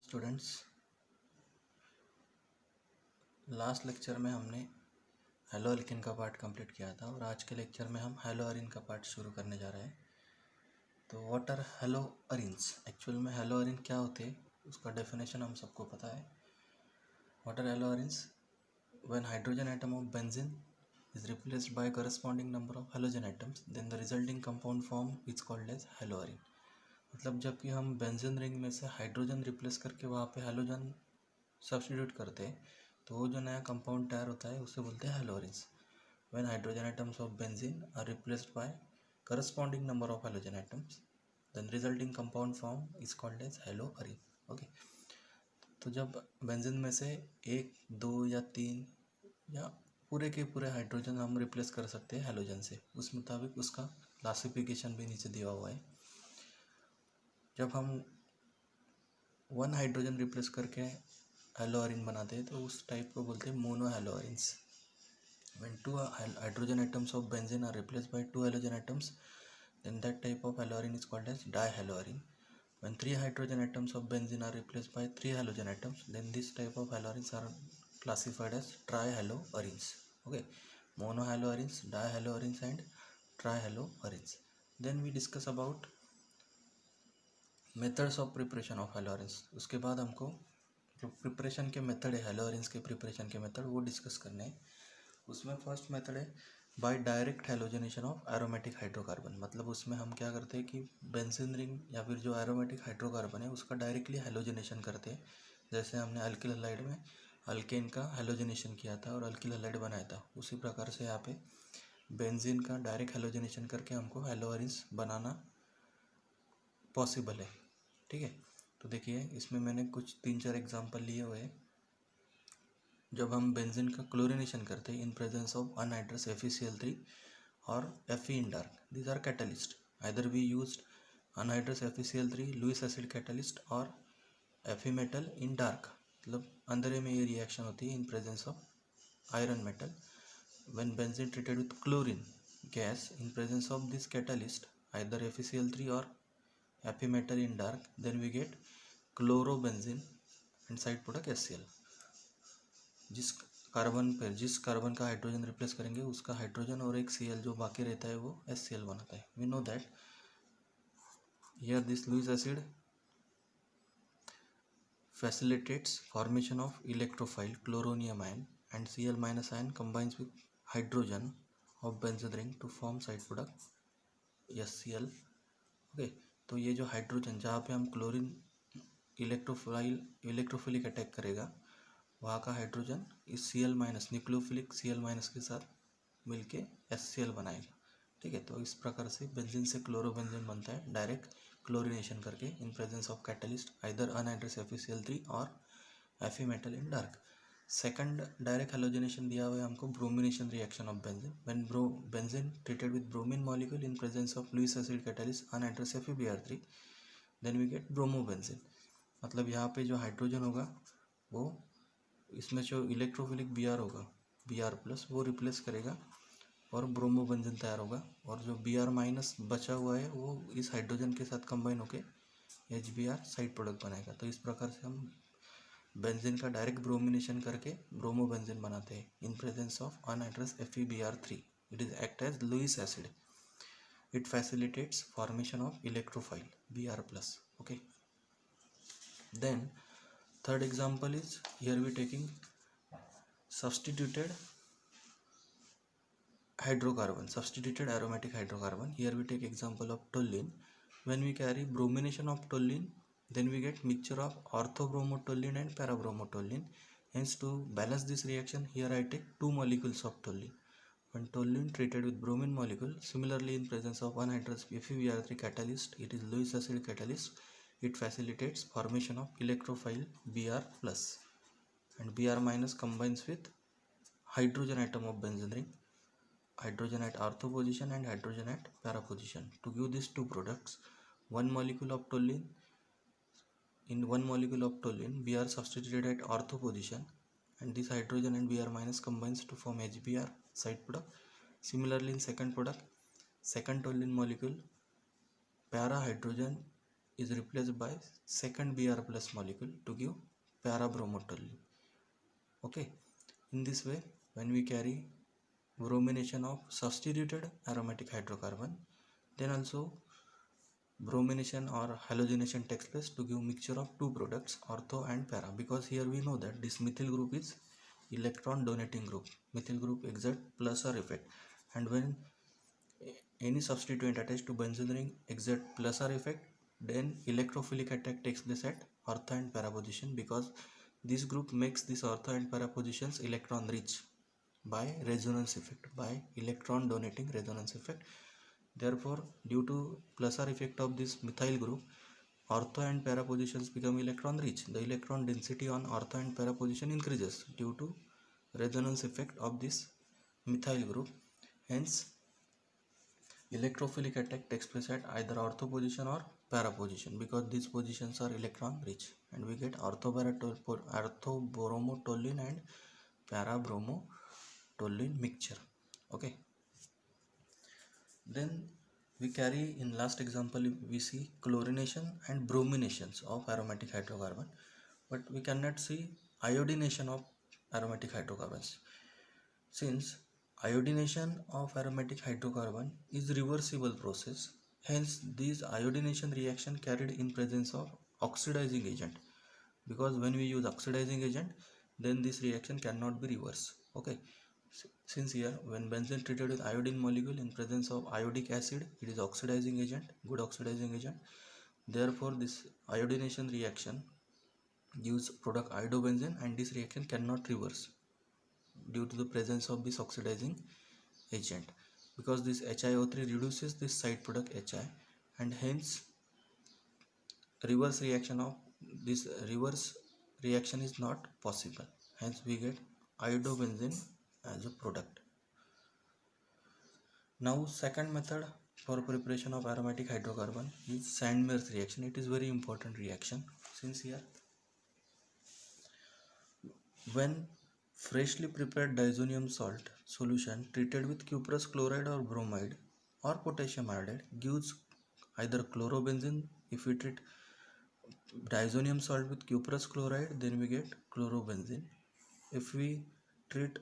Students, last lecture में हमने hello alkene का पार्ट कंप्लीट किया था और आज के लेक्चर में हम हेलो अरिन का पार्ट शुरू करने जा रहे हैं। तो what are haloarenes? Actual में हेलो अरिन क्या होते हैं उसका डेफिनेशन हम सबको पता है। What are haloarenes? When hydrogen atom of benzene is replaced by corresponding number of halogen atoms then the resulting compound form is called as haloarene. मतलब जबकि हम बेंजीन रिंग में से हाइड्रोजन रिप्लेस करके वहाँ पे halogen substitute करते हैं तो वो जो नया कंपाउंड तैयार होता है उसे बोलते हैं haloarenes. When hydrogen atoms of benzene are replaced by corresponding number of halogen atoms then resulting compound form is called as haloarene. Okay, तो जब बेंजीन में से एक, दो या तीन या पूरे के पूरे हाइड्रोजन हम रिप्लेस कर सकते हैं हेलोजन से, उस मुताबिक उसका क्लासिफिकेशन भी नीचे दिया हुआ है। जब हम वन हाइड्रोजन रिप्लेस करके हेलोअरिन बनाते हैं तो उस टाइप को बोलते हैं mono हेलोअरिन्स। When two hydrogen atoms of benzene are replaced by two halogen atoms, then that type of haloarine is called as dihaloarine. When three hydrogen atoms of benzene are replaced by three halogen atoms, then this type of haloarines are classified as trihaloarines. Okay, monohaloarines, dihaloarines, and trihaloarines. Then we discuss about methods of preparation of haloarenes. उसके बाद हमको जो preparation के method है हेलोअरिन्स के preparation के method वो discuss करने हैं। उसमें फर्स्ट मेथड है by direct halogenation of aromatic hydrocarbon. मतलब उसमें हम क्या करते हैं कि बेंजीन रिंग या फिर जो एरोमेटिक हाइड्रोकार्बन है उसका डायरेक्टली हेलोजनेशन करते हैं। जैसे हमने अल्किल हैलाइड में अल्केन का हेलोजनेशन किया था और अल्किल हैलाइड बनाया था, उसी प्रकार से यहाँ पे बेंजीन का डायरेक्ट हेलोजनेशन करके हमको हेलोअरिन्स बनाना पॉसिबल है। ठीक है, तो देखिए इसमें मैंने कुछ 3-4 एग्जांपल लिए हुए हैं। जब हम बेंजीन का क्लोरीनेशन करते हैं in presence of anhydrous FeCl3 और Fe in dark, these are catalyst. Either we used anhydrous FeCl3 Lewis acid catalyst और Fe मेटल इन डार्क, मतलब अंधेरे में ये रिएक्शन होती है in presence of iron metal. When benzene treated with chlorine gas in presence of this catalyst either FeCl3 और Fe metal in dark, then we get chlorobenzene and side product HCl। जिस carbon का hydrogen replace करेंगे उसका hydrogen और एक Cl जो बाकी रहता है वो HCl बनाता है। We know that here this Lewis acid facilitates formation of electrophile chloronium ion and Cl minus ion combines with hydrogen of benzene ring to form side product HCl। Okay, तो ये जो हाइड्रोजन जहाँ पे हम chlorine electrophilic attack करेगा वहाँ का hydrogen इस Cl minus nucleophilic Cl minus के साथ मिलके HCl बनाएगा। ठीक है, तो इस प्रकार से बेंजीन से क्लोरोबेंजीन बनता है डायरेक्ट क्लोरीनेशन करके in presence of catalyst either anhydrous FeCl3 और Fe metal in dark. Second direct halogenation दिया हुआ है हमको bromination reaction of benzene. When benzene treated with bromine molecule in presence of Lewis acid catalyst anhydrous FeBr3 then we get bromobenzene. मतलब यहाँ पे जो hydrogen होगा वो इसमें जो इलेक्ट्रोफिलिक Br होगा Br+ वो रिप्लेस करेगा और ब्रोमोबेंजीन तैयार होगा, और जो Br- बचा हुआ है वो इस हाइड्रोजन के साथ कंबाइन होके HBr साइड प्रोडक्ट बनाएगा। तो इस प्रकार से हम बेंजीन का डायरेक्ट ब्रोमिनेशन करके ब्रोमोबेंजीन बनाते हैं in presence of anhydrous FeBr3। It is act as Lewis acid. It facilitates formation of electrophile Br+। Okay, then third example is here we taking substituted hydrocarbon, substituted aromatic hydrocarbon. Here we take example of toluene. When we carry bromination of toluene, then we get mixture of orthobromotoluene and parabromotoluene. Hence to balance this reaction, here I take two molecules of toluene. When toluene treated with bromine molecule, similarly in presence of anhydrous FeBr3 catalyst, it is Lewis acid catalyst. It facilitates formation of electrophile Br+, and Br- combines with hydrogen atom of benzene ring, hydrogen at ortho position and hydrogen at para position. To give these two products, one molecule of toluene, in one molecule of toluene, Br substituted at ortho position, and this hydrogen and Br- combines to form HBr side product. Similarly in second product, second toluene molecule, para hydrogen is replaced by second Br plus molecule to give para-bromotoluene. Okay, in this way, when we carry bromination of substituted aromatic hydrocarbon, then also bromination or halogenation takes place to give mixture of two products, ortho and para, because here we know that this methyl group is electron donating group. Methyl group exert plus or effect, and when any substituent attached to benzene ring exert plus or effect, then electrophilic attack takes place at ortho and para position, because this group makes this ortho and para positions electron rich by resonance effect, by electron donating resonance effect. Therefore, due to plus or effect of this methyl group, ortho and para positions become electron rich. The electron density on ortho and para position increases due to resonance effect of this methyl group. Hence, electrophilic attack takes place at either ortho position or para position, because these positions are electron rich, and we get orthobromotoluene and para-bromotoluene mixture. Okay, then we carry in last example we see chlorination and brominations of aromatic hydrocarbon, but we cannot see iodination of aromatic hydrocarbons, since iodination of aromatic hydrocarbon is reversible process. Hence, this iodination reaction carried in presence of oxidizing agent, because when we use oxidizing agent, then this reaction cannot be reversed. Okay, since here when benzene treated with iodine molecule in presence of iodic acid, it is oxidizing agent, good oxidizing agent. Therefore, this iodination reaction gives product iodobenzene, and this reaction cannot reverse due to the presence of this oxidizing agent, because this HiO3 reduces this side product Hi, and hence reverse reaction is not possible. Hence we get iodobenzene as a product. Now second method for preparation of aromatic hydrocarbon is Sandmeier's reaction. It is very important reaction, since here when freshly prepared diazonium salt solution treated with cuprous chloride or bromide or potassium iodide gives either chlorobenzene. If we treat diazonium salt with cuprous chloride, then we get chlorobenzene. If we treat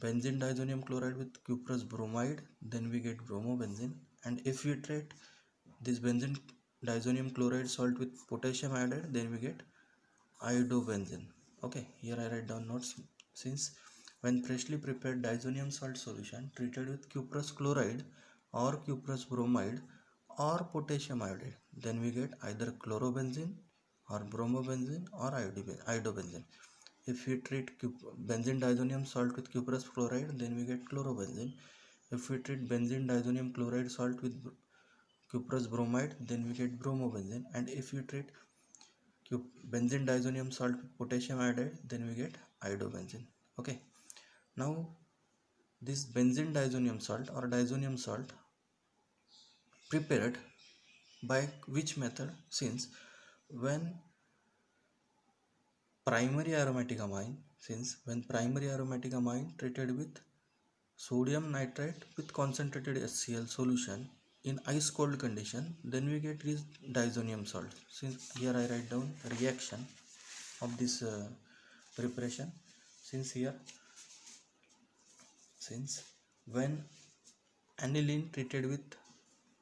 benzene diazonium chloride with cuprous bromide, then we get bromobenzene. And if we treat this benzene diazonium chloride salt with potassium iodide, then we get iodobenzene. Okay, here I write down notes. Since when freshly prepared diazonium salt solution treated with cuprous chloride or cuprous bromide or potassium iodide, then we get either chlorobenzene or bromobenzene or iodobenzene. If we treat benzene diazonium salt with cuprous chloride, then we get chlorobenzene. If we treat benzene diazonium chloride salt with cuprous bromide, then we get bromobenzene. And if we treat benzene diazonium salt with potassium iodide, then we get iodobenzene. Okay, now this benzene diazonium salt or diazonium salt prepared by which method? Since when primary aromatic amine treated with sodium nitrate with concentrated HCl solution in ice cold condition, then we get this diazonium salt. Since here I write down reaction of this preparation. Since when aniline treated with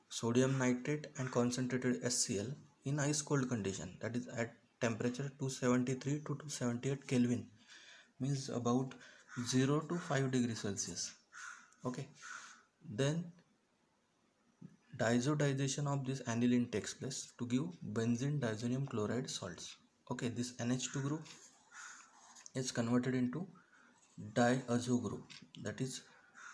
sodium nitrate and concentrated HCl in ice cold condition, that is at temperature 273 to 278 Kelvin, means about 0 to 5 degrees Celsius. Okay, then diazotization of this aniline takes place to give benzene diazonium chloride salts. Okay, this NH2 group is converted into diazo group, that is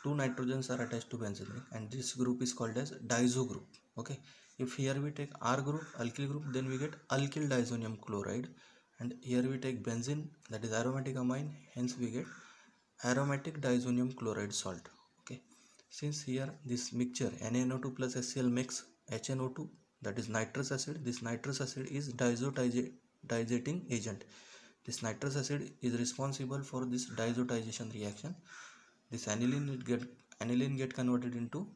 two nitrogens are attached to benzene ring, and this group is called as diazo group. Okay, if here we take R group, alkyl group, then we get alkyl diazonium chloride, and here we take benzene, that is aromatic amine, hence we get aromatic diazonium chloride salt. Okay, since here this mixture NaNO2 plus HCl makes HNO2, that is nitrous acid. This nitrous acid is diazotizating agent. This nitrous acid is responsible for this diazotization reaction. This aniline get converted into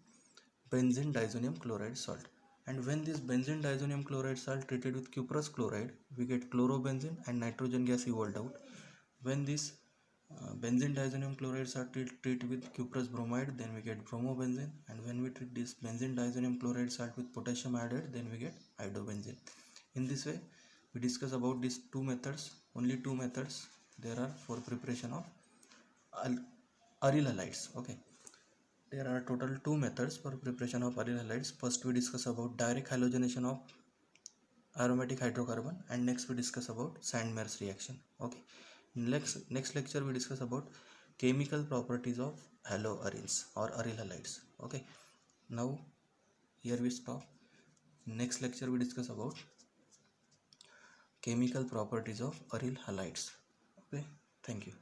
benzene diazonium chloride salt. And when these benzene diazonium chlorides are treated with cuprous chloride, we get chlorobenzene and nitrogen gas evolved out. When these benzene diazonium chlorides are treated with cuprous bromide, then we get bromobenzene. And when we treat this benzene diazonium chloride salt with potassium iodide, then we get iodobenzene. In this way, we discuss about these two methods. Only two methods there are for preparation of aryl halides. Okay, there are total two methods for preparation of aryl halides. First we discuss about direct halogenation of aromatic hydrocarbon, and next we discuss about Sandmeyer's reaction. Okay, next lecture we discuss about chemical properties of haloaryls or aryl halides. Okay, now here we stop. Next lecture we discuss about chemical properties of aryl halides. Okay, thank you.